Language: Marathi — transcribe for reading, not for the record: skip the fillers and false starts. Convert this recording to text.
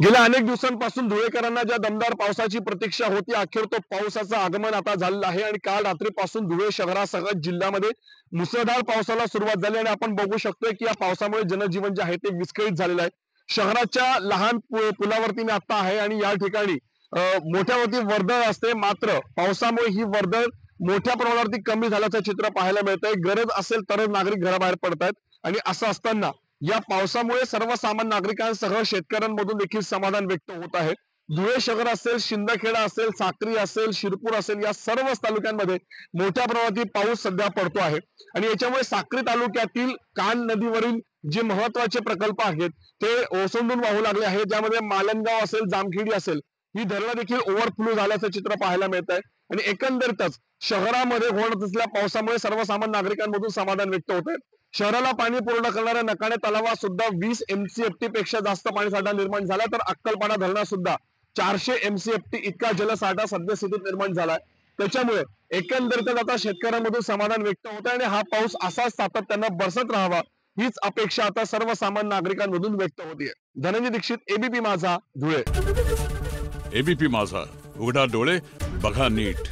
गेल्या अनेक दिवसांपासून धुळेकरांना ज्या दमदार पावसाची प्रतीक्षा होती, अखेर तो पावसाचं आगमन आता झालेलं आहे आणि काल रात्रीपासून धुळे शहरासह जिल्ह्यामध्ये मुसळधार पावसाला सुरुवात झाली आणि आपण बघू शकतोय की या पावसामुळे जनजीवन जे आहे ते विस्कळीत झालेलं आहे। शहराच्या लहान पुलावरती मी आता आहे आणि या ठिकाणी मोठ्यावरती वर्दळ असते, मात्र पावसामुळे ही वर्दळ मोठ्या प्रमाणावरती कमी झाल्याचं चित्र पाहायला मिळतंय। गरज असेल तरच नागरिक घराबाहेर पडतायत आणि असं असताना या पावसामुळे सर्वसामान्य नागरिकांसह शेतकऱ्यांमधून देखील समाधान व्यक्त होत आहे। धुळे शहर असेल, शिंदखेडा असेल, साक्री असेल, शिरपूर असेल, या सर्वच तालुक्यांमध्ये मोठ्या प्रमाणात पाऊस सध्या पडतो आहे आणि याच्यामुळे साक्री तालुक्यातील कान नदीवरील जे महत्त्वाचे प्रकल्प आहेत ते ओसंडून वाहू लागले आहेत, ज्यामध्ये मालनगाव असेल, जामखेडी असेल, ही धरणं देखील ओव्हरफ्लो झाल्याचं चित्र पाहायला मिळत आहे आणि एकंदरीतच शहरामध्ये होत असलेल्या पावसामुळे सर्वसामान्य नागरिकांमधून समाधान व्यक्त होत आहे। शहराला पाणी पुरवठा करणाऱ्या नकाणे तलावात सुद्धा 20 MCFT पेक्षा जास्त पाणीसाठा निर्माण झाला, तर अक्कलपाडा धरणात सुद्धा 400 MCFT इतका जलसाठा सद्यस्थितीत निर्माण झालाय। त्याच्यामुळे एकंदरीतच आता शेतकऱ्यांमधून समाधान व्यक्त होत आहे आणि हा पाऊस असाच सातत्यानं बरसत राहावा हीच अपेक्षा आता सर्वसामान्य नागरिकांमधून व्यक्त होतीये। धनंजय दीक्षित, एबीपी माझा, धुळे। एबीपी माझा, उघडा डोळे बघा नीट।